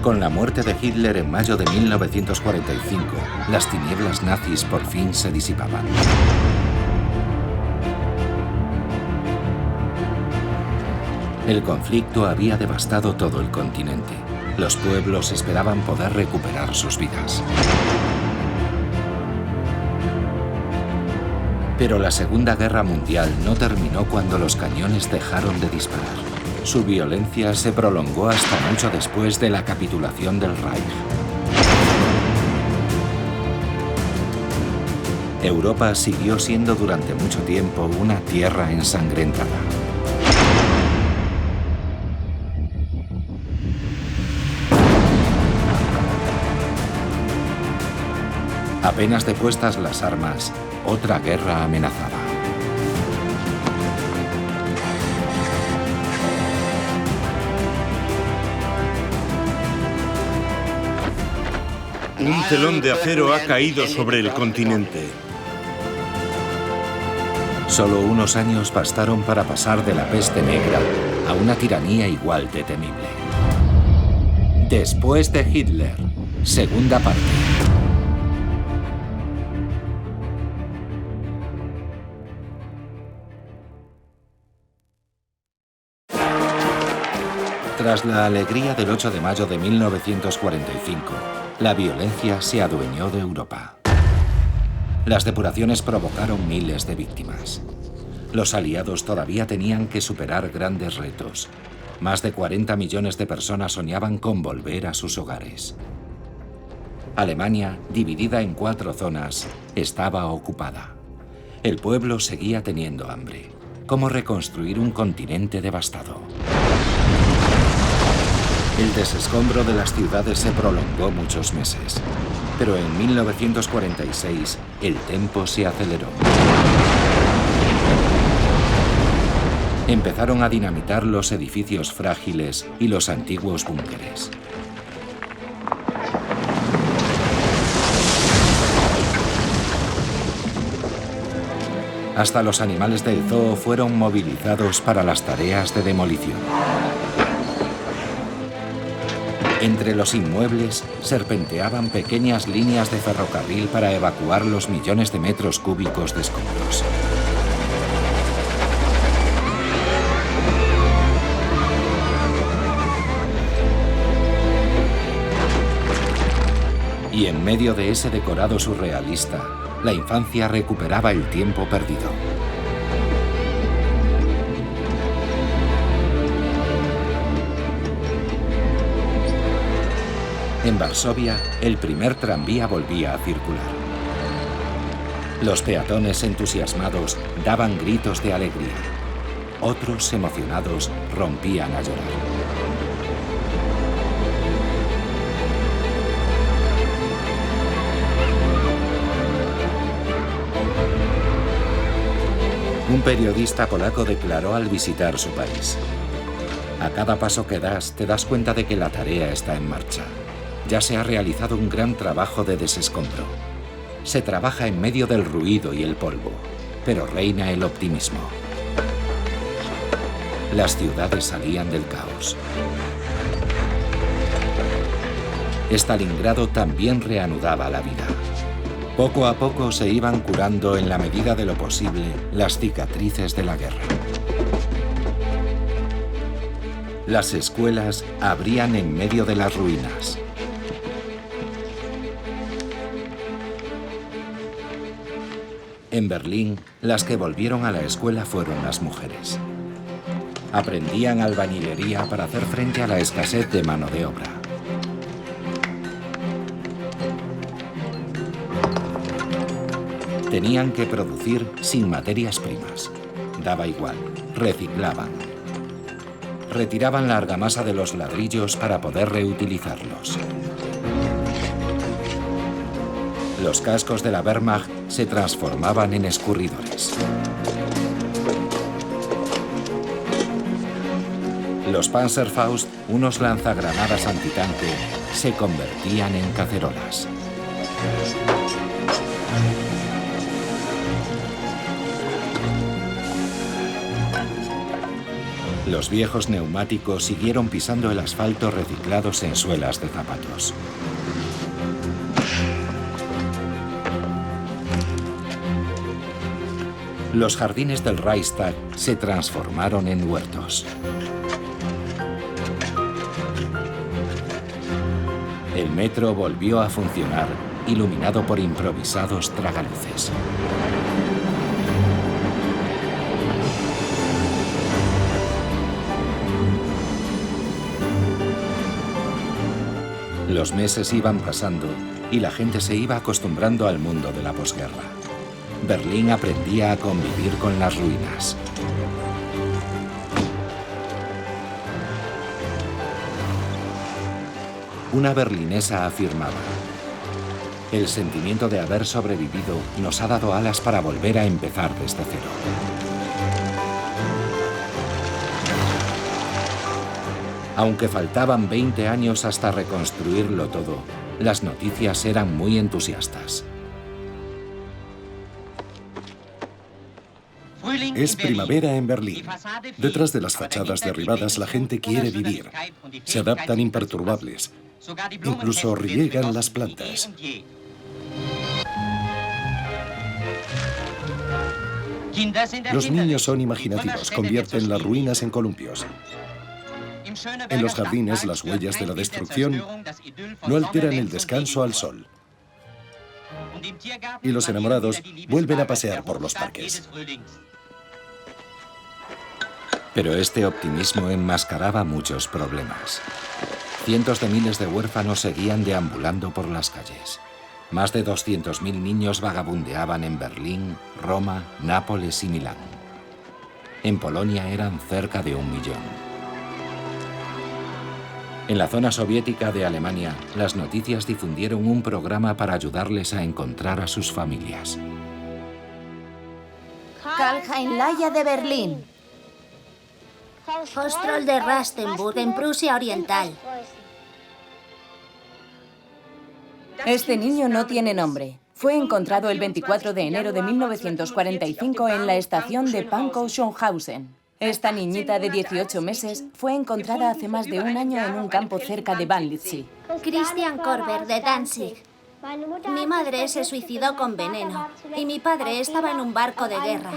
Con la muerte de Hitler en mayo de 1945, las tinieblas nazis por fin se disipaban. El conflicto había devastado todo el continente. Los pueblos esperaban poder recuperar sus vidas. Pero la Segunda Guerra Mundial no terminó cuando los cañones dejaron de disparar. Su violencia se prolongó hasta mucho después de la capitulación del Reich. Europa siguió siendo durante mucho tiempo una tierra ensangrentada. Apenas depuestas las armas, otra guerra amenazaba. Un telón de acero ha caído sobre el continente. Solo unos años bastaron para pasar de la peste negra a una tiranía igual de temible. Después de Hitler, segunda parte. Tras la alegría del 8 de mayo de 1945, la violencia se adueñó de Europa. Las depuraciones provocaron miles de víctimas. Los aliados todavía tenían que superar grandes retos. Más de 40 millones de personas soñaban con volver a sus hogares. Alemania, dividida en 4 zonas, estaba ocupada. El pueblo seguía teniendo hambre. ¿Cómo reconstruir un continente devastado? El desescombro de las ciudades se prolongó muchos meses, pero en 1946 el tempo se aceleró. Empezaron a dinamitar los edificios frágiles y los antiguos búnkeres. Hasta los animales del zoo fueron movilizados para las tareas de demolición. Entre los inmuebles serpenteaban pequeñas líneas de ferrocarril para evacuar los millones de metros cúbicos de escombros. Y en medio de ese decorado surrealista, la infancia recuperaba el tiempo perdido. En Varsovia, el primer tranvía volvía a circular. Los peatones entusiasmados daban gritos de alegría. Otros, emocionados, rompían a llorar. Un periodista polaco declaró al visitar su país: a cada paso que das, te das cuenta de que la tarea está en marcha. Ya se ha realizado un gran trabajo de desescombro. Se trabaja en medio del ruido y el polvo, pero reina el optimismo. Las ciudades salían del caos. Stalingrado también reanudaba la vida. Poco a poco se iban curando en la medida de lo posible las cicatrices de la guerra. Las escuelas abrían en medio de las ruinas. En Berlín, las que volvieron a la escuela fueron las mujeres. Aprendían albañilería para hacer frente a la escasez de mano de obra. Tenían que producir sin materias primas. Daba igual, reciclaban. Retiraban la argamasa de los ladrillos para poder reutilizarlos. Los cascos de la Wehrmacht se transformaban en escurridores. Los Panzerfaust, unos lanzagranadas antitanque, se convertían en cacerolas. Los viejos neumáticos siguieron pisando el asfalto reciclados en suelas de zapatos. Los jardines del Reichstag se transformaron en huertos. El metro volvió a funcionar, iluminado por improvisados tragaluces. Los meses iban pasando y la gente se iba acostumbrando al mundo de la posguerra. Berlín aprendía a convivir con las ruinas. Una berlinesa afirmaba: el sentimiento de haber sobrevivido nos ha dado alas para volver a empezar desde cero. Aunque faltaban 20 años hasta reconstruirlo todo, las noticias eran muy entusiastas. Es primavera en Berlín. Detrás de las fachadas derribadas la gente quiere vivir. Se adaptan imperturbables. Incluso riegan las plantas. Los niños son imaginativos, convierten las ruinas en columpios. En los jardines, las huellas de la destrucción no alteran el descanso al sol. Y los enamorados vuelven a pasear por los parques. Pero este optimismo enmascaraba muchos problemas. Cientos de miles de huérfanos seguían deambulando por las calles. Más de 200.000 niños vagabundeaban en Berlín, Roma, Nápoles y Milán. En Polonia eran cerca de 1 millón. En la zona soviética de Alemania, las noticias difundieron un programa para ayudarles a encontrar a sus familias. Karl-Heinz-Laya de Berlín. Ostrol de Rastenburg, en Prusia Oriental. Este niño no tiene nombre. Fue encontrado el 24 de enero de 1945 en la estación de Pankow-Schönhausen. Esta niñita de 18 meses fue encontrada hace más de 1 año en un campo cerca de Wannlitzy. Christian Korber, de Danzig. Mi madre se suicidó con veneno y mi padre estaba en un barco de guerra.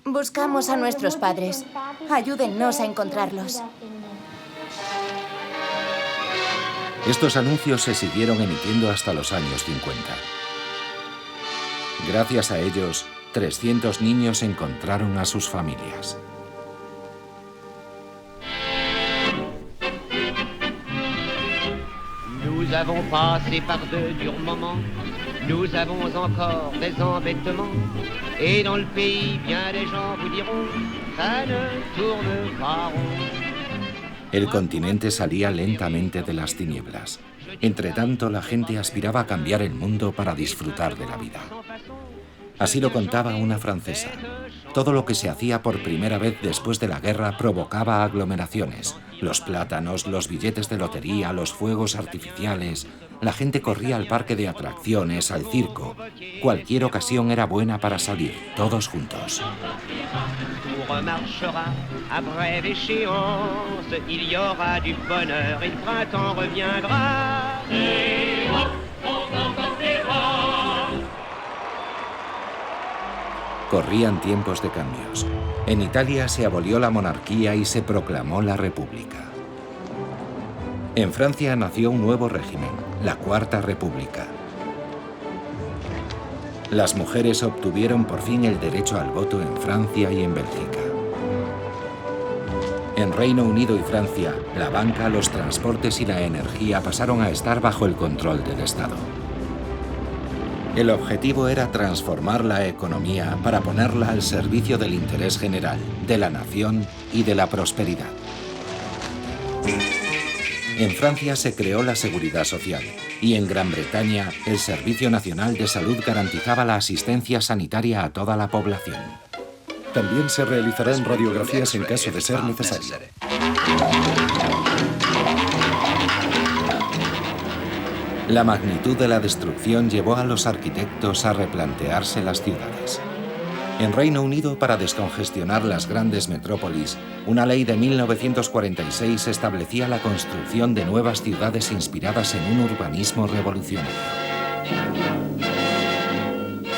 Buscamos a nuestros padres. Ayúdennos a encontrarlos. Estos anuncios se siguieron emitiendo hasta los años 50. Gracias a ellos, 300 niños encontraron a sus familias. Nous avons passé par de durs moments, nous avons encore des embêtements, et dans le pays, bien des gens vous diront, ça ne tourne pas rond. El continente salía lentamente de las tinieblas. Entre tanto, la gente aspiraba a cambiar el mundo para disfrutar de la vida. Así lo contaba una francesa. Todo lo que se hacía por primera vez después de la guerra provocaba aglomeraciones. Los plátanos, los billetes de lotería, los fuegos artificiales. La gente corría al parque de atracciones, al circo. Cualquier ocasión era buena para salir, todos juntos. Corrían tiempos de cambios. En Italia se abolió la monarquía y se proclamó la república. En Francia nació un nuevo régimen, la Cuarta República. Las mujeres obtuvieron por fin el derecho al voto en Francia y en Bélgica. En Reino Unido y Francia, la banca, los transportes y la energía pasaron a estar bajo el control del Estado. El objetivo era transformar la economía para ponerla al servicio del interés general, de la nación y de la prosperidad. En Francia se creó la Seguridad Social y en Gran Bretaña el Servicio Nacional de Salud garantizaba la asistencia sanitaria a toda la población. También se realizarán radiografías en caso de ser necesario. La magnitud de la destrucción llevó a los arquitectos a replantearse las ciudades. En Reino Unido, para descongestionar las grandes metrópolis, una ley de 1946 establecía la construcción de nuevas ciudades inspiradas en un urbanismo revolucionario.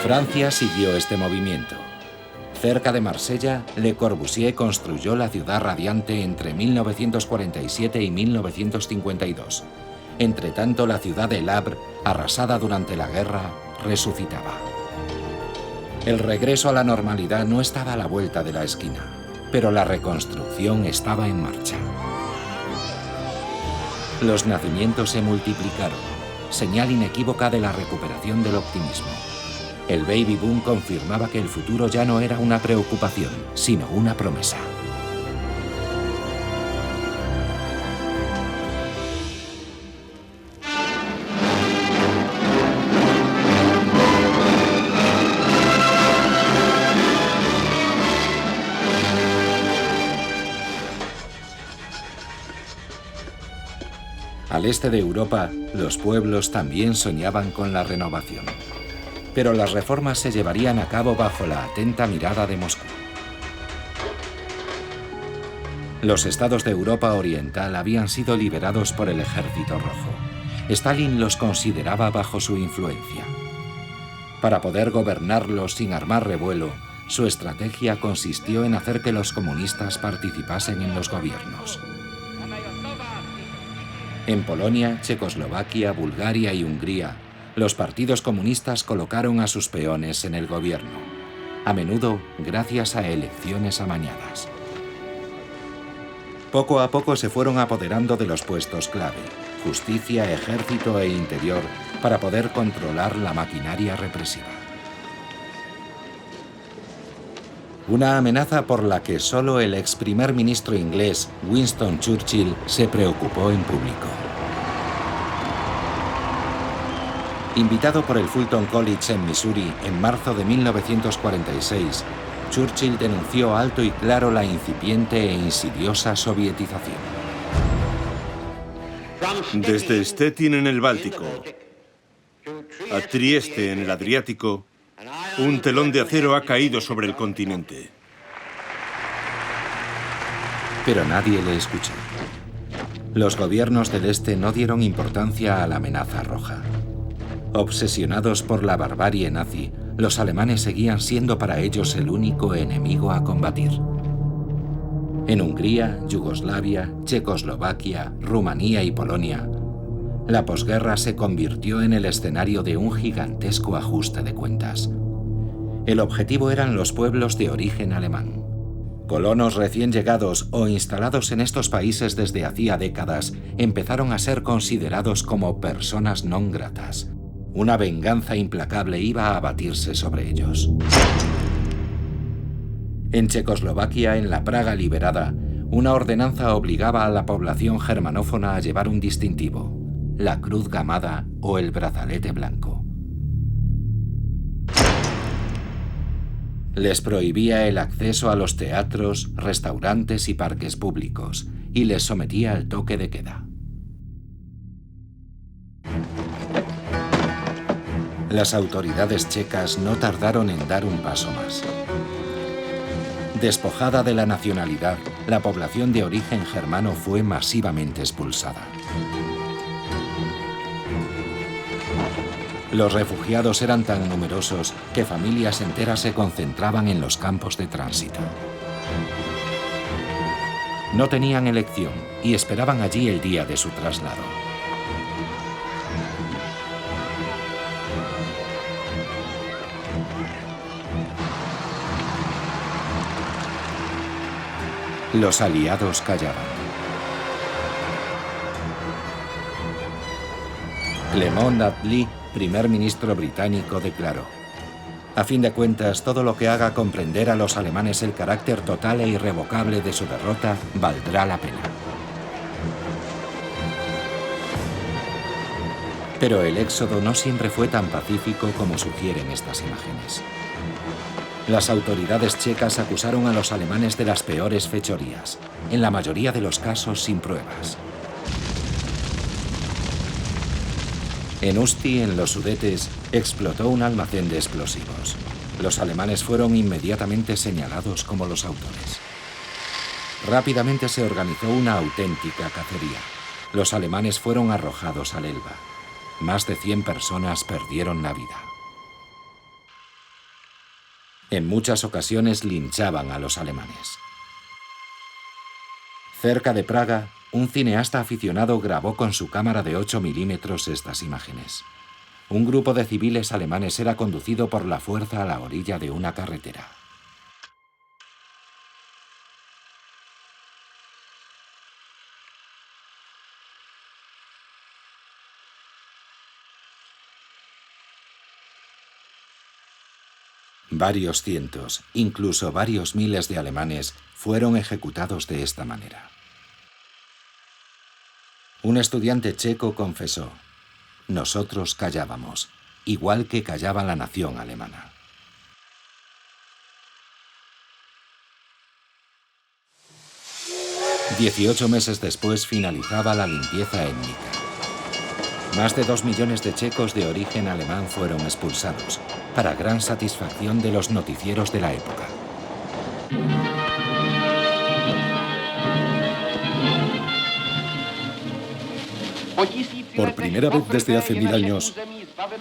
Francia siguió este movimiento. Cerca de Marsella, Le Corbusier construyó la ciudad radiante entre 1947 y 1952. Entretanto, la ciudad de Le Havre, arrasada durante la guerra, resucitaba. El regreso a la normalidad no estaba a la vuelta de la esquina, pero la reconstrucción estaba en marcha. Los nacimientos se multiplicaron, señal inequívoca de la recuperación del optimismo. El baby boom confirmaba que el futuro ya no era una preocupación, sino una promesa. Al este de Europa, los pueblos también soñaban con la renovación. Pero las reformas se llevarían a cabo bajo la atenta mirada de Moscú. Los estados de Europa Oriental habían sido liberados por el Ejército Rojo. Stalin los consideraba bajo su influencia. Para poder gobernarlos sin armar revuelo, su estrategia consistió en hacer que los comunistas participasen en los gobiernos. En Polonia, Checoslovaquia, Bulgaria y Hungría, los partidos comunistas colocaron a sus peones en el gobierno, a menudo gracias a elecciones amañadas. Poco a poco se fueron apoderando de los puestos clave, justicia, ejército e interior, para poder controlar la maquinaria represiva. Una amenaza por la que solo el ex primer ministro inglés, Winston Churchill, se preocupó en público. Invitado por el Fulton College en Missouri en marzo de 1946, Churchill denunció alto y claro la incipiente e insidiosa sovietización. Desde Stettin en el Báltico a Trieste en el Adriático, un telón de acero ha caído sobre el continente. Pero nadie le escuchó. Los gobiernos del este no dieron importancia a la amenaza roja. Obsesionados por la barbarie nazi, los alemanes seguían siendo para ellos el único enemigo a combatir. En Hungría, Yugoslavia, Checoslovaquia, Rumanía y Polonia, la posguerra se convirtió en el escenario de un gigantesco ajuste de cuentas. El objetivo eran los pueblos de origen alemán. Colonos recién llegados o instalados en estos países desde hacía décadas empezaron a ser considerados como personas non gratas. Una venganza implacable iba a abatirse sobre ellos. En Checoslovaquia, en la Praga liberada, una ordenanza obligaba a la población germanófona a llevar un distintivo, la cruz gamada o el brazalete blanco. Les prohibía el acceso a los teatros, restaurantes y parques públicos y les sometía al toque de queda. Las autoridades checas no tardaron en dar un paso más. Despojada de la nacionalidad, la población de origen germano fue masivamente expulsada. Los refugiados eran tan numerosos que familias enteras se concentraban en los campos de tránsito. No tenían elección y esperaban allí el día de su traslado. Los aliados callaban. Clement Attlee, primer ministro británico, declaró: a fin de cuentas, todo lo que haga comprender a los alemanes el carácter total e irrevocable de su derrota valdrá la pena. Pero el éxodo no siempre fue tan pacífico como sugieren estas imágenes. Las autoridades checas acusaron a los alemanes de las peores fechorías, en la mayoría de los casos sin pruebas. En Usti, en los Sudetes, explotó un almacén de explosivos. Los alemanes fueron inmediatamente señalados como los autores. Rápidamente se organizó una auténtica cacería. Los alemanes fueron arrojados al Elba. Más de 100 personas perdieron la vida. En muchas ocasiones linchaban a los alemanes. Cerca de Praga, un cineasta aficionado grabó con su cámara de 8 milímetros estas imágenes. Un grupo de civiles alemanes era conducido por la fuerza a la orilla de una carretera. Varios cientos, incluso varios miles de alemanes fueron ejecutados de esta manera. Un estudiante checo confesó: nosotros callábamos, igual que callaba la nación alemana. «18 meses después finalizaba la limpieza étnica. Más de 2 millones de checos de origen alemán fueron expulsados, para gran satisfacción de los noticieros de la época. Por primera vez desde hace 1000 años,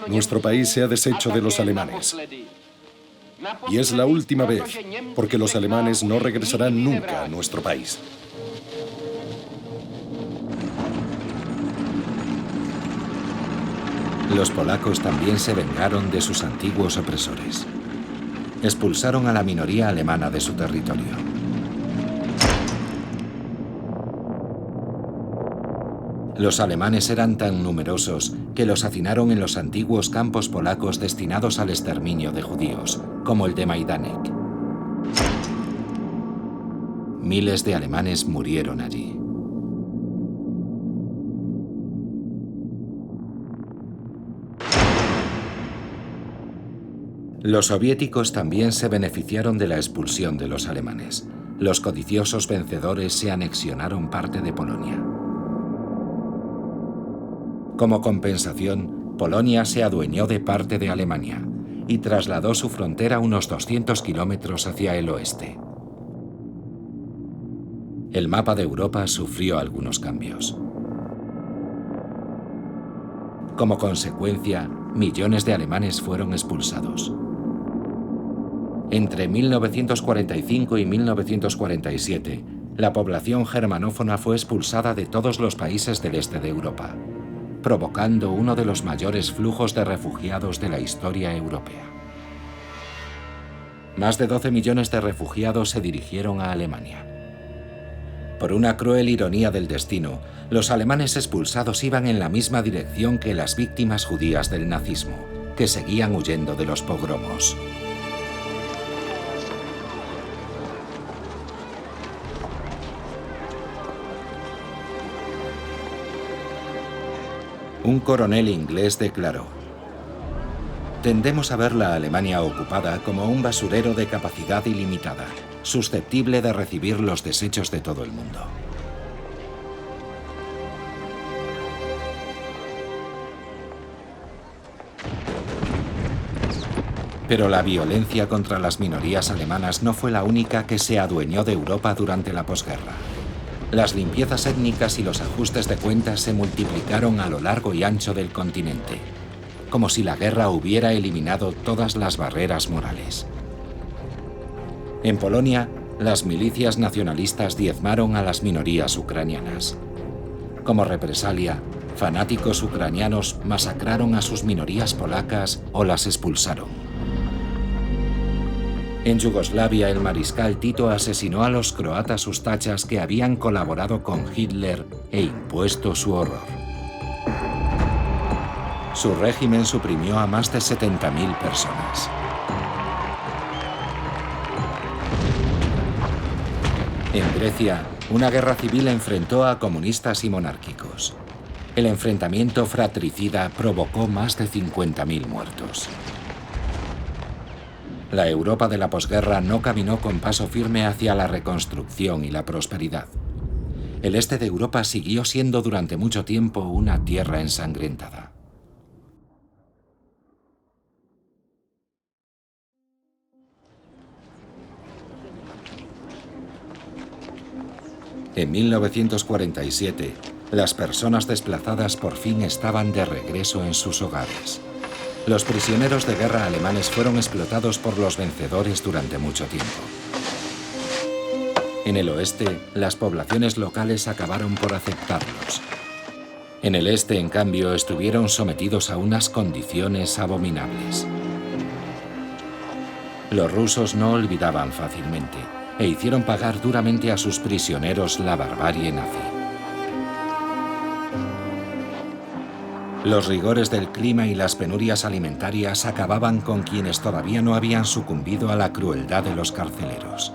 nuestro país se ha deshecho de los alemanes. Y es la última vez, porque los alemanes no regresarán nunca a nuestro país. Los polacos también se vengaron de sus antiguos opresores. Expulsaron a la minoría alemana de su territorio. Los alemanes eran tan numerosos que los hacinaron en los antiguos campos polacos destinados al exterminio de judíos, como el de Majdanek. Miles de alemanes murieron allí. Los soviéticos también se beneficiaron de la expulsión de los alemanes. Los codiciosos vencedores se anexionaron parte de Polonia. Como compensación, Polonia se adueñó de parte de Alemania y trasladó su frontera unos 200 kilómetros hacia el oeste. El mapa de Europa sufrió algunos cambios. Como consecuencia, millones de alemanes fueron expulsados. Entre 1945 y 1947, la población germanófona fue expulsada de todos los países del este de Europa, provocando uno de los mayores flujos de refugiados de la historia europea. Más de 12 millones de refugiados se dirigieron a Alemania. Por una cruel ironía del destino, los alemanes expulsados iban en la misma dirección que las víctimas judías del nazismo, que seguían huyendo de los pogromos. Un coronel inglés declaró: «Tendemos a ver la Alemania ocupada como un basurero de capacidad ilimitada, susceptible de recibir los desechos de todo el mundo». Pero la violencia contra las minorías alemanas no fue la única que se adueñó de Europa durante la posguerra. Las limpiezas étnicas y los ajustes de cuentas se multiplicaron a lo largo y ancho del continente, como si la guerra hubiera eliminado todas las barreras morales. En Polonia, las milicias nacionalistas diezmaron a las minorías ucranianas. Como represalia, fanáticos ucranianos masacraron a sus minorías polacas o las expulsaron. En Yugoslavia, el mariscal Tito asesinó a los croatas ustachas que habían colaborado con Hitler e impuesto su horror. Su régimen suprimió a más de 70.000 personas. En Grecia, una guerra civil enfrentó a comunistas y monárquicos. El enfrentamiento fratricida provocó más de 50.000 muertos. La Europa de la posguerra no caminó con paso firme hacia la reconstrucción y la prosperidad. El este de Europa siguió siendo durante mucho tiempo una tierra ensangrentada. En 1947, las personas desplazadas por fin estaban de regreso en sus hogares. Los prisioneros de guerra alemanes fueron explotados por los vencedores durante mucho tiempo. En el oeste, las poblaciones locales acabaron por aceptarlos. En el este, en cambio, estuvieron sometidos a unas condiciones abominables. Los rusos no olvidaban fácilmente e hicieron pagar duramente a sus prisioneros la barbarie nazi. Los rigores del clima y las penurias alimentarias acababan con quienes todavía no habían sucumbido a la crueldad de los carceleros.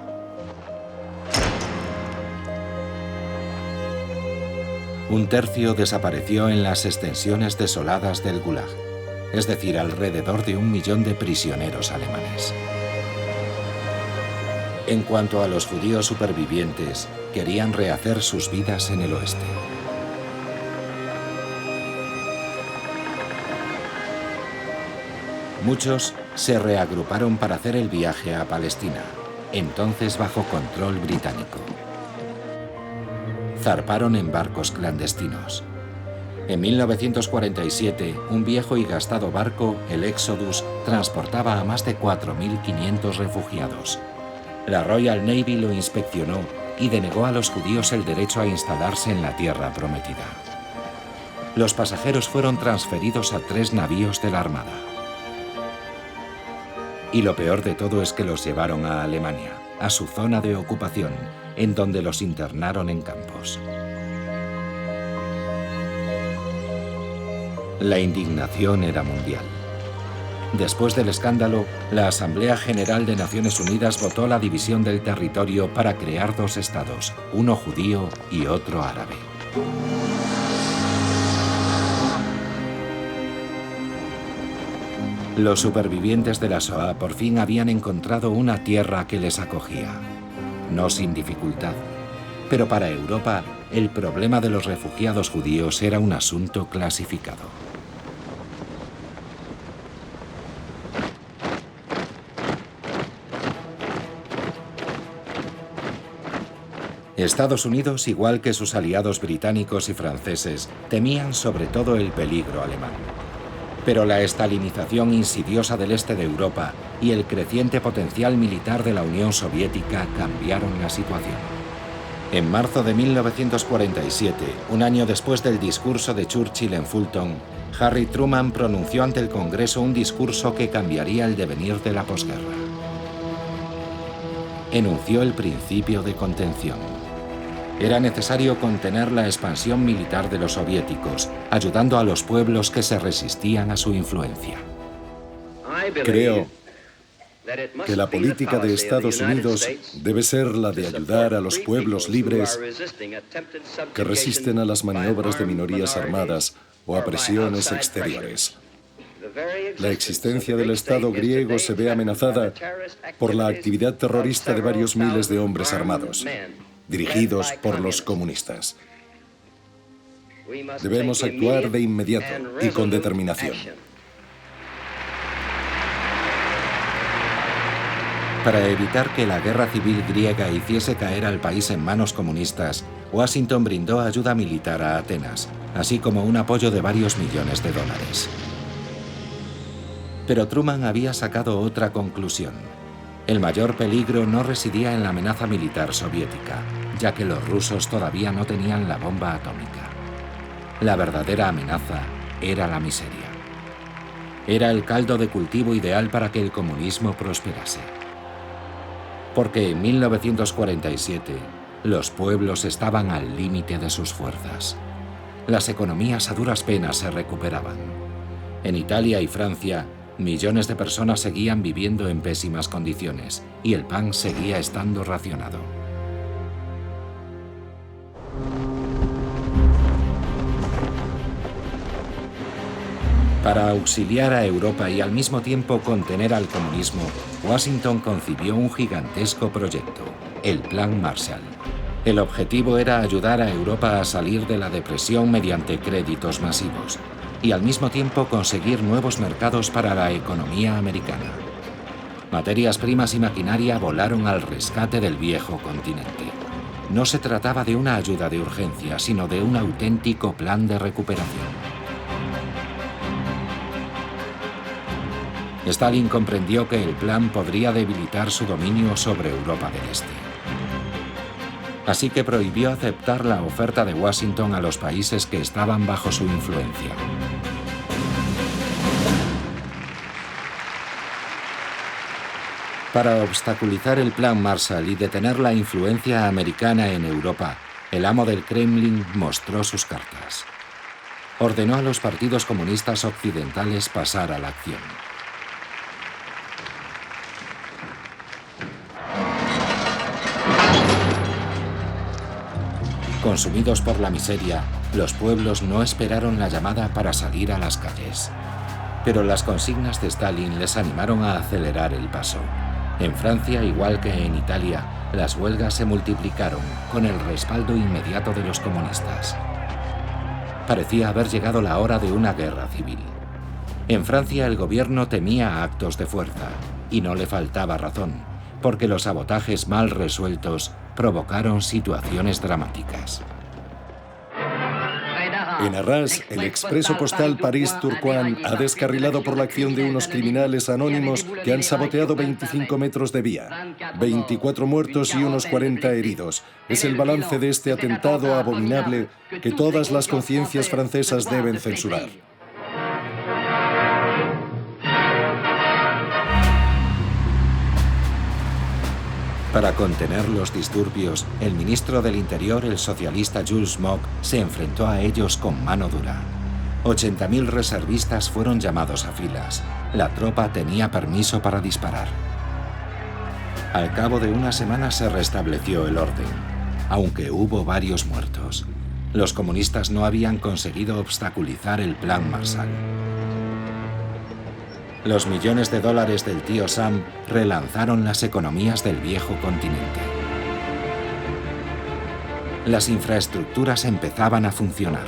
Un tercio desapareció en las extensiones desoladas del Gulag, es decir, alrededor de 1 millón de prisioneros alemanes. En cuanto a los judíos supervivientes, querían rehacer sus vidas en el oeste. Muchos se reagruparon para hacer el viaje a Palestina, entonces bajo control británico. Zarparon en barcos clandestinos. En 1947, un viejo y gastado barco, el Exodus, transportaba a más de 4.500 refugiados. La Royal Navy lo inspeccionó y denegó a los judíos el derecho a instalarse en la tierra prometida. Los pasajeros fueron transferidos a 3 navíos de la Armada. Y lo peor de todo es que los llevaron a Alemania, a su zona de ocupación, en donde los internaron en campos. La indignación era mundial. Después del escándalo, la Asamblea General de Naciones Unidas votó la división del territorio para crear 2 estados, uno judío y otro árabe. Los supervivientes de la Shoah por fin habían encontrado una tierra que les acogía. No sin dificultad. Pero para Europa, el problema de los refugiados judíos era un asunto clasificado. Estados Unidos, igual que sus aliados británicos y franceses, temían sobre todo el peligro alemán. Pero la estalinización insidiosa del este de Europa y el creciente potencial militar de la Unión Soviética cambiaron la situación. En marzo de 1947, un año después del discurso de Churchill en Fulton, Harry Truman pronunció ante el Congreso un discurso que cambiaría el devenir de la posguerra. Enunció el principio de contención. Era necesario contener la expansión militar de los soviéticos, ayudando a los pueblos que se resistían a su influencia. Creo que la política de Estados Unidos debe ser la de ayudar a los pueblos libres que resisten a las maniobras de minorías armadas o a presiones exteriores. La existencia del Estado griego se ve amenazada por la actividad terrorista de varios miles de hombres armados, dirigidos por los comunistas. Debemos actuar de inmediato y con determinación. Para evitar que la guerra civil griega hiciese caer al país en manos comunistas, Washington brindó ayuda militar a Atenas, así como un apoyo de varios millones de dólares. Pero Truman había sacado otra conclusión. El mayor peligro no residía en la amenaza militar soviética, ya que los rusos todavía no tenían la bomba atómica. La verdadera amenaza era la miseria. Era el caldo de cultivo ideal para que el comunismo prosperase. Porque en 1947 los pueblos estaban al límite de sus fuerzas. Las economías a duras penas se recuperaban. En Italia y Francia, millones de personas seguían viviendo en pésimas condiciones y el pan seguía estando racionado. Para auxiliar a Europa y al mismo tiempo contener al comunismo, Washington concibió un gigantesco proyecto, el Plan Marshall. El objetivo era ayudar a Europa a salir de la depresión mediante créditos masivos y al mismo tiempo conseguir nuevos mercados para la economía americana. Materias primas y maquinaria volaron al rescate del viejo continente. No se trataba de una ayuda de urgencia, sino de un auténtico plan de recuperación. Stalin comprendió que el plan podría debilitar su dominio sobre Europa del Este. Así que prohibió aceptar la oferta de Washington a los países que estaban bajo su influencia. Para obstaculizar el Plan Marshall y detener la influencia americana en Europa, el amo del Kremlin mostró sus cartas. Ordenó a los partidos comunistas occidentales pasar a la acción. Consumidos por la miseria, los pueblos no esperaron la llamada para salir a las calles. Pero las consignas de Stalin les animaron a acelerar el paso. En Francia, igual que en Italia, las huelgas se multiplicaron con el respaldo inmediato de los comunistas. Parecía haber llegado la hora de una guerra civil. En Francia el gobierno temía actos de fuerza, y no le faltaba razón, porque los sabotajes mal resueltos provocaron situaciones dramáticas. En Arras, el expreso postal París-Tourcoing ha descarrilado por la acción de unos criminales anónimos que han saboteado 25 metros de vía. 24 muertos y unos 40 heridos. Es el balance de este atentado abominable que todas las conciencias francesas deben censurar. Para contener los disturbios, el ministro del Interior, el socialista Jules Moch, se enfrentó a ellos con mano dura. 80.000 reservistas fueron llamados a filas. La tropa tenía permiso para disparar. Al cabo de una semana se restableció el orden, aunque hubo varios muertos. Los comunistas no habían conseguido obstaculizar el Plan Marshall. Los millones de dólares del tío Sam relanzaron las economías del viejo continente. Las infraestructuras empezaban a funcionar.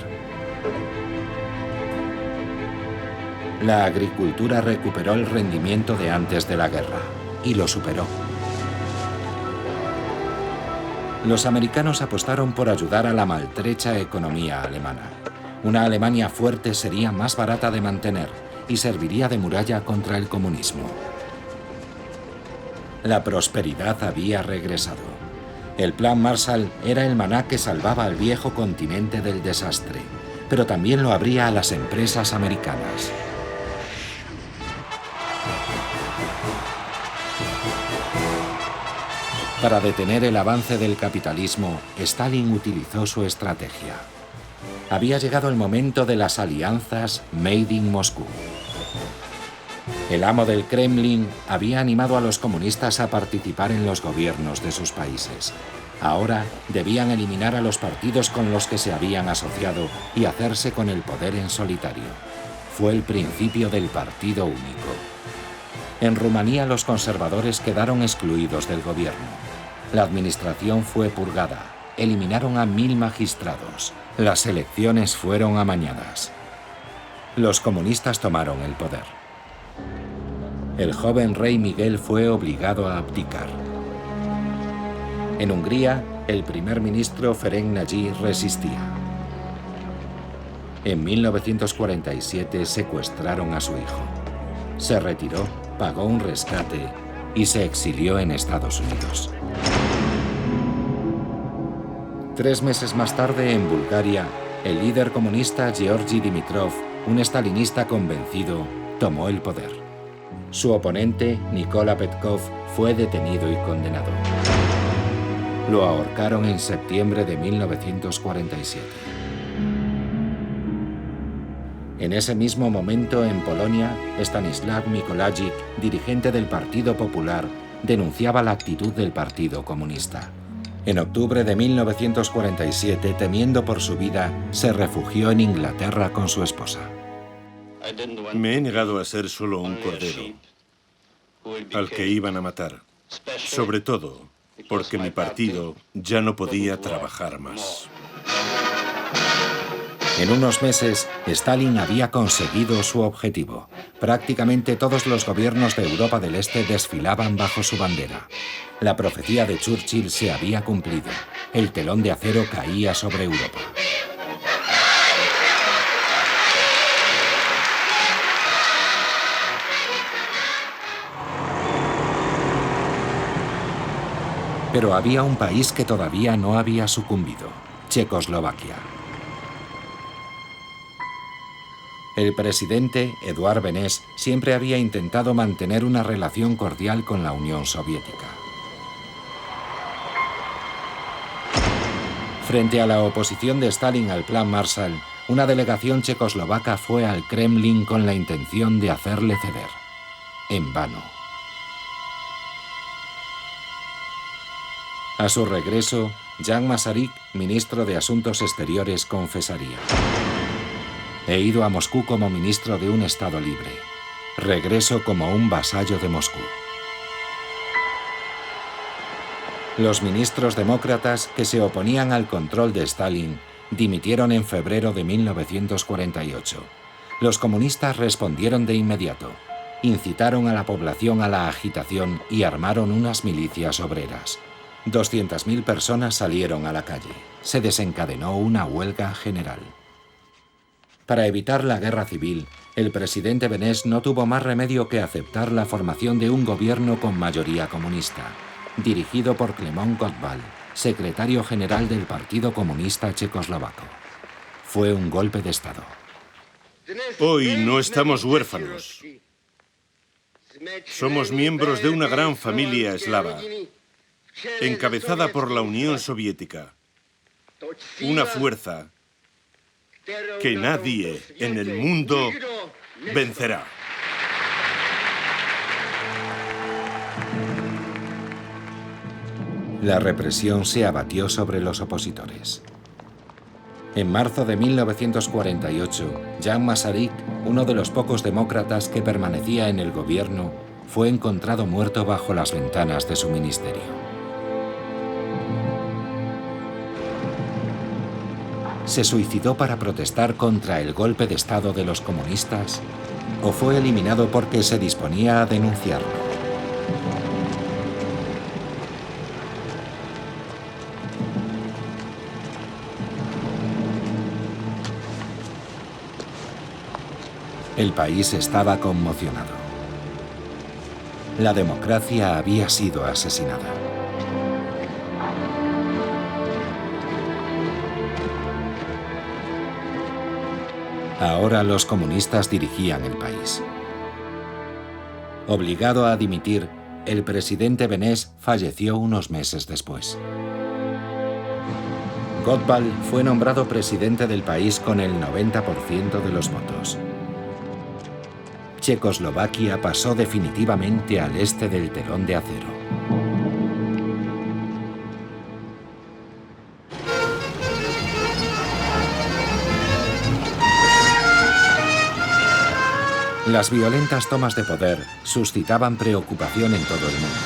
La agricultura recuperó el rendimiento de antes de la guerra y lo superó. Los americanos apostaron por ayudar a la maltrecha economía alemana. Una Alemania fuerte sería más barata de mantener y serviría de muralla contra el comunismo. La prosperidad había regresado. El Plan Marshall era el maná que salvaba al viejo continente del desastre, pero también lo abría a las empresas americanas. Para detener el avance del capitalismo, Stalin utilizó su estrategia. Había llegado el momento de las alianzas Made in Moscú. El amo del Kremlin había animado a los comunistas a participar en los gobiernos de sus países. Ahora debían eliminar a los partidos con los que se habían asociado y hacerse con el poder en solitario. Fue el principio del partido único. En Rumanía los conservadores quedaron excluidos del gobierno. La administración fue purgada. Eliminaron a 1000 magistrados. Las elecciones fueron amañadas. Los comunistas tomaron el poder. El joven rey Miguel fue obligado a abdicar. En Hungría, el primer ministro Ferenc Nagy resistía. En 1947 secuestraron a su hijo. Se retiró, pagó un rescate y se exilió en Estados Unidos. 3 meses más tarde, en Bulgaria, el líder comunista Georgi Dimitrov, un estalinista convencido, tomó el poder. Su oponente, Nikola Petkov, fue detenido y condenado. Lo ahorcaron en septiembre de 1947. En ese mismo momento, en Polonia, Stanislaw Mikołajczyk, dirigente del Partido Popular, denunciaba la actitud del Partido Comunista. En octubre de 1947, temiendo por su vida, se refugió en Inglaterra con su esposa. Me he negado a ser solo un cordero al que iban a matar, sobre todo porque mi partido ya no podía trabajar más. En unos meses, Stalin había conseguido su objetivo. Prácticamente todos los gobiernos de Europa del Este desfilaban bajo su bandera. La profecía de Churchill se había cumplido. El telón de acero caía sobre Europa. Pero había un país que todavía no había sucumbido: Checoslovaquia. El presidente, Eduard Beneš, siempre había intentado mantener una relación cordial con la Unión Soviética. Frente a la oposición de Stalin al Plan Marshall, una delegación checoslovaca fue al Kremlin con la intención de hacerle ceder. En vano. A su regreso, Jan Masaryk, ministro de Asuntos Exteriores, confesaría: he ido a Moscú como ministro de un Estado libre. Regreso como un vasallo de Moscú. Los ministros demócratas que se oponían al control de Stalin dimitieron en febrero de 1948. Los comunistas respondieron de inmediato. Incitaron a la población a la agitación y armaron unas milicias obreras. 200.000 personas salieron a la calle. Se desencadenó una huelga general. Para evitar la guerra civil, el presidente Beneš no tuvo más remedio que aceptar la formación de un gobierno con mayoría comunista, dirigido por Klemón Gottwald, secretario general del Partido Comunista Checoslovaco. Fue un golpe de Estado. Hoy no estamos huérfanos. Somos miembros de una gran familia eslava, encabezada por la Unión Soviética, una fuerza que nadie en el mundo vencerá. La represión se abatió sobre los opositores. En marzo de 1948, Jan Masaryk, uno de los pocos demócratas que permanecía en el gobierno, fue encontrado muerto bajo las ventanas de su ministerio. ¿Se suicidó para protestar contra el golpe de Estado de los comunistas? ¿O fue eliminado porque se disponía a denunciarlo? El país estaba conmocionado. La democracia había sido asesinada. Ahora los comunistas dirigían el país. Obligado a dimitir, el presidente Beneš falleció unos meses después. Gottwald fue nombrado presidente del país con el 90% de los votos. Checoslovaquia pasó definitivamente al este del telón de acero. Las violentas tomas de poder suscitaban preocupación en todo el mundo.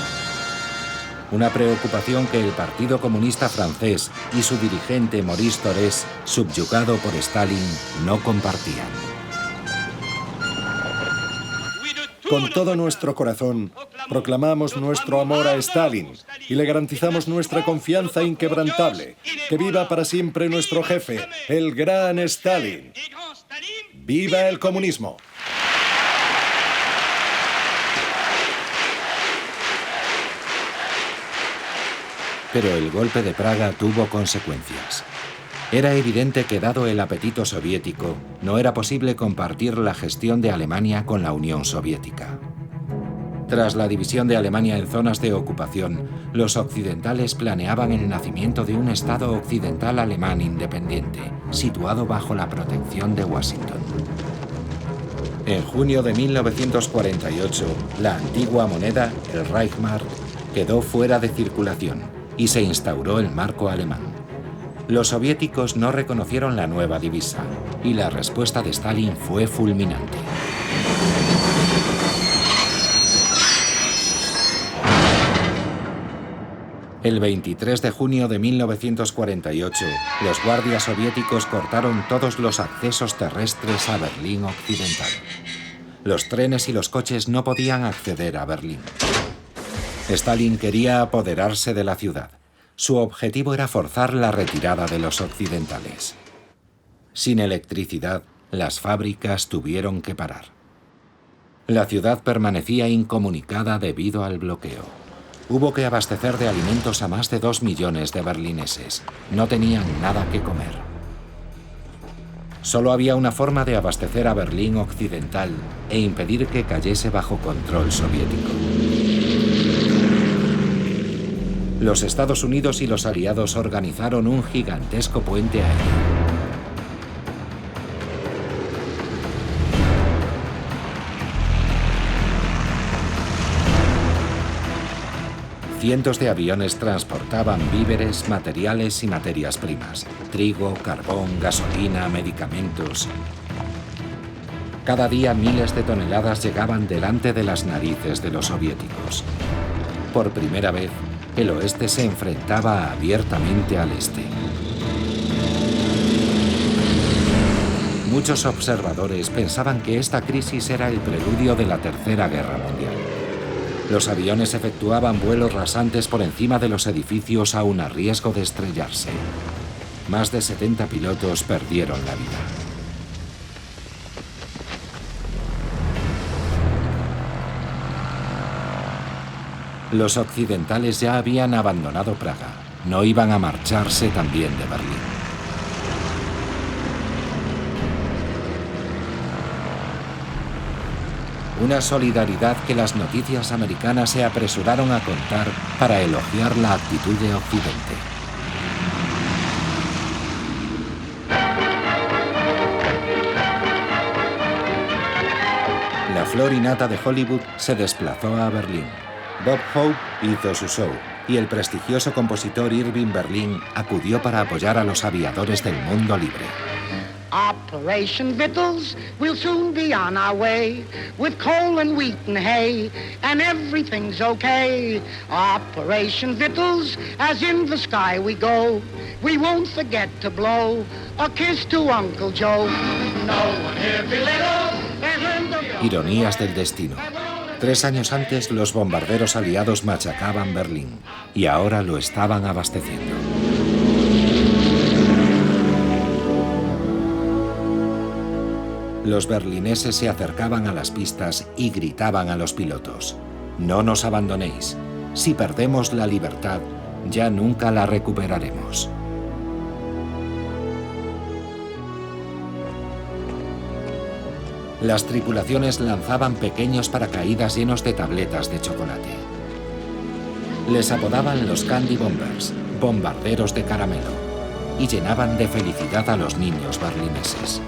Una preocupación que el Partido Comunista Francés y su dirigente Maurice Thorez, subyugado por Stalin, no compartían. Con todo nuestro corazón, proclamamos nuestro amor a Stalin y le garantizamos nuestra confianza inquebrantable. Que viva para siempre nuestro jefe, el gran Stalin. ¡Viva el comunismo! Pero el golpe de Praga tuvo consecuencias. Era evidente que, dado el apetito soviético, no era posible compartir la gestión de Alemania con la Unión Soviética. Tras la división de Alemania en zonas de ocupación, los occidentales planeaban el nacimiento de un Estado occidental alemán independiente, situado bajo la protección de Washington. En junio de 1948, la antigua moneda, el Reichsmark, quedó fuera de circulación y se instauró el marco alemán. Los soviéticos no reconocieron la nueva divisa y la respuesta de Stalin fue fulminante. El 23 de junio de 1948, los guardias soviéticos cortaron todos los accesos terrestres a Berlín Occidental. Los trenes y los coches no podían acceder a Berlín. Stalin quería apoderarse de la ciudad. Su objetivo era forzar la retirada de los occidentales. Sin electricidad, las fábricas tuvieron que parar. La ciudad permanecía incomunicada debido al bloqueo. Hubo que abastecer de alimentos a más de 2 millones de berlineses. No tenían nada que comer. Solo había una forma de abastecer a Berlín Occidental e impedir que cayese bajo control soviético. Los Estados Unidos y los aliados organizaron un gigantesco puente aéreo. Cientos de aviones transportaban víveres, materiales y materias primas: trigo, carbón, gasolina, medicamentos. Cada día miles de toneladas llegaban delante de las narices de los soviéticos. Por primera vez, el oeste se enfrentaba abiertamente al este. Muchos observadores pensaban que esta crisis era el preludio de la Tercera Guerra Mundial. Los aviones efectuaban vuelos rasantes por encima de los edificios aún a riesgo de estrellarse. Más de 70 pilotos perdieron la vida. Los occidentales ya habían abandonado Praga. No iban a marcharse también de Berlín. Una solidaridad que las noticias americanas se apresuraron a contar para elogiar la actitud de Occidente. La flor innata de Hollywood se desplazó a Berlín. Bob Hope hizo su show y el prestigioso compositor Irving Berlin acudió para apoyar a los aviadores del mundo libre. Operation Victuals, we'll soon be on our way, with coal and wheat and hay, and everything's okay. Operation Victuals, as in the sky we go, we won't forget to blow a kiss to Uncle Joe. No one here belittle. Ironías del destino. 3 años antes, los bombarderos aliados machacaban Berlín, y ahora lo estaban abasteciendo. Los berlineses se acercaban a las pistas y gritaban a los pilotos: «No nos abandonéis. Si perdemos la libertad, ya nunca la recuperaremos». Las tripulaciones lanzaban pequeños paracaídas llenos de tabletas de chocolate. Les apodaban los Candy Bombers, bombarderos de caramelo, y llenaban de felicidad a los niños berlineses.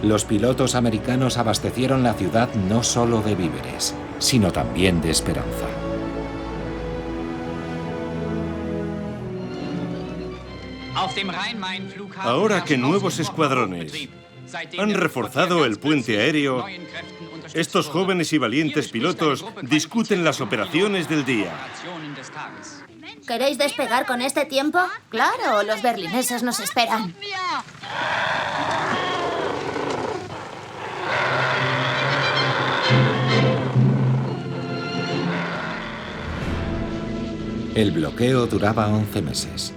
Los pilotos americanos abastecieron la ciudad no solo de víveres, sino también de esperanza. Ahora que nuevos escuadrones han reforzado el puente aéreo, estos jóvenes y valientes pilotos discuten las operaciones del día. ¿Queréis despegar con este tiempo? Claro, los berlineses nos esperan. El bloqueo duraba 11 meses.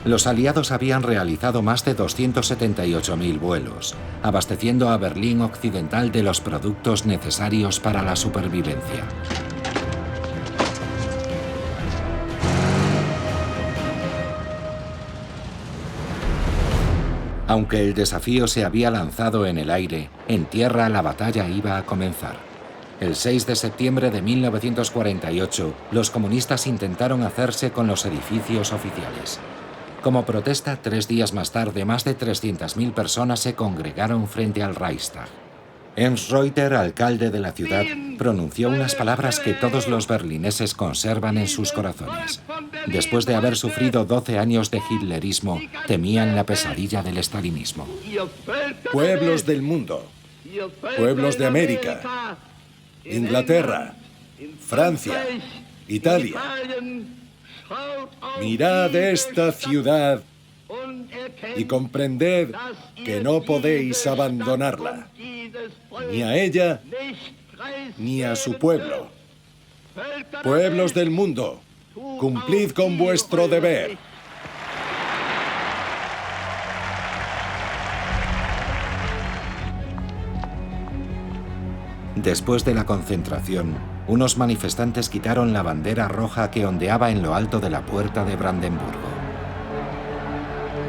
Los aliados habían realizado más de 278.000 vuelos, abasteciendo a Berlín Occidental de los productos necesarios para la supervivencia. Aunque el desafío se había lanzado en el aire, en tierra la batalla iba a comenzar. El 6 de septiembre de 1948, los comunistas intentaron hacerse con los edificios oficiales. Como protesta, 3 días más tarde, más de 300.000 personas se congregaron frente al Reichstag. Ernst Reuter, alcalde de la ciudad, pronunció unas palabras que todos los berlineses conservan en sus corazones. Después de haber sufrido 12 años de hitlerismo, temían la pesadilla del estalinismo. Pueblos del mundo, pueblos de América, Inglaterra, Francia, Italia. Mirad esta ciudad y comprended que no podéis abandonarla, ni a ella, ni a su pueblo. Pueblos del mundo, cumplid con vuestro deber. Después de la concentración, unos manifestantes quitaron la bandera roja que ondeaba en lo alto de la puerta de Brandenburgo.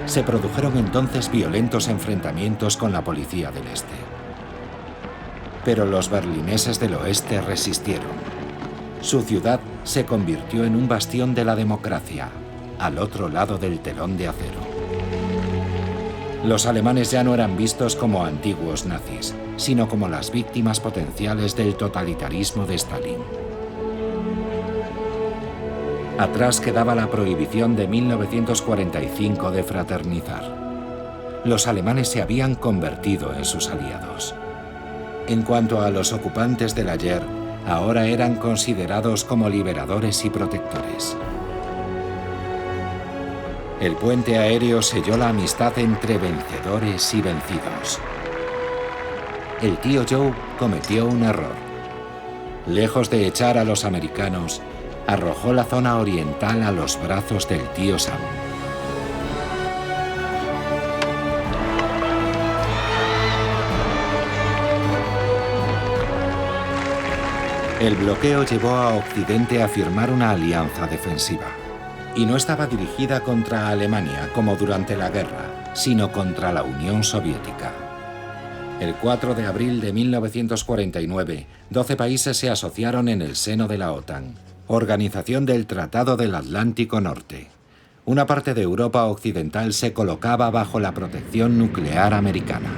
Se produjeron entonces violentos enfrentamientos con la policía del este. Pero los berlineses del oeste resistieron. Su ciudad se convirtió en un bastión de la democracia, al otro lado del telón de acero. Los alemanes ya no eran vistos como antiguos nazis, sino como las víctimas potenciales del totalitarismo de Stalin. Atrás quedaba la prohibición de 1945 de fraternizar. Los alemanes se habían convertido en sus aliados. En cuanto a los ocupantes del ayer, ahora eran considerados como liberadores y protectores. El puente aéreo selló la amistad entre vencedores y vencidos. El tío Joe cometió un error. Lejos de echar a los americanos, arrojó la zona oriental a los brazos del tío Sam. El bloqueo llevó a Occidente a firmar una alianza defensiva. Y no estaba dirigida contra Alemania como durante la guerra, sino contra la Unión Soviética. El 4 de abril de 1949, 12 países se asociaron en el seno de la OTAN, Organización del Tratado del Atlántico Norte. Una parte de Europa Occidental se colocaba bajo la protección nuclear americana.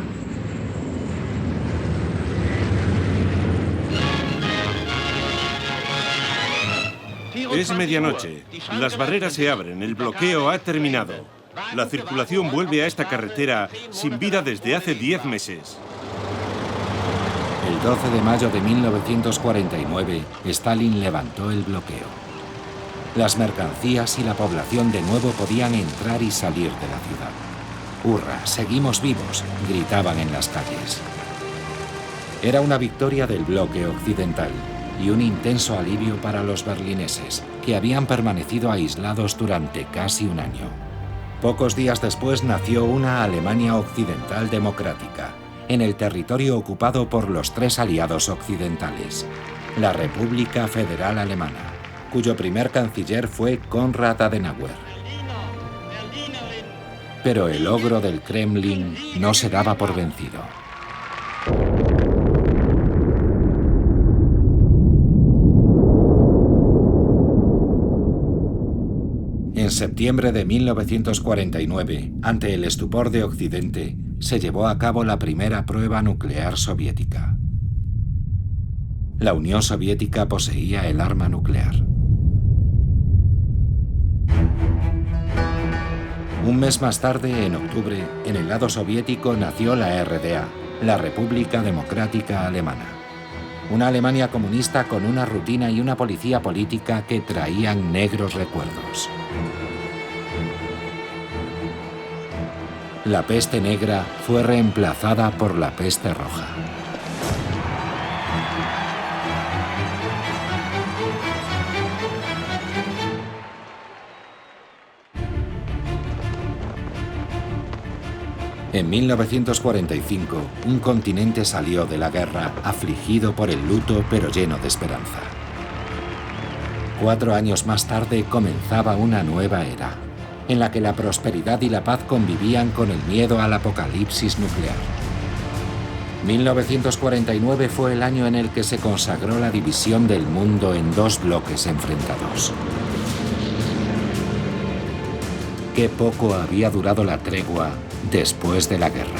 Es medianoche. Las barreras se abren. El bloqueo ha terminado. La circulación vuelve a esta carretera sin vida desde hace 10 meses. El 12 de mayo de 1949, Stalin levantó el bloqueo. Las mercancías y la población de nuevo podían entrar y salir de la ciudad. ¡Hurra! ¡Seguimos vivos!, gritaban en las calles. Era una victoria del bloque occidental y un intenso alivio para los berlineses, que habían permanecido aislados durante casi un año. Pocos días después nació una Alemania occidental democrática, en el territorio ocupado por los 3 aliados occidentales, la República Federal Alemana, cuyo primer canciller fue Konrad Adenauer. Pero el ogro del Kremlin no se daba por vencido. En septiembre de 1949, ante el estupor de Occidente, se llevó a cabo la primera prueba nuclear soviética. La Unión Soviética poseía el arma nuclear. Un mes más tarde, en octubre, en el lado soviético nació la RDA, la República Democrática Alemana. Una Alemania comunista con una rutina y una policía política que traían negros recuerdos. La peste negra fue reemplazada por la peste roja. En 1945, un continente salió de la guerra afligido por el luto pero lleno de esperanza. 4 años más tarde comenzaba una nueva era, en la que la prosperidad y la paz convivían con el miedo al apocalipsis nuclear. 1949 fue el año en el que se consagró la división del mundo en 2 bloques enfrentados. Qué poco había durado la tregua después de la guerra.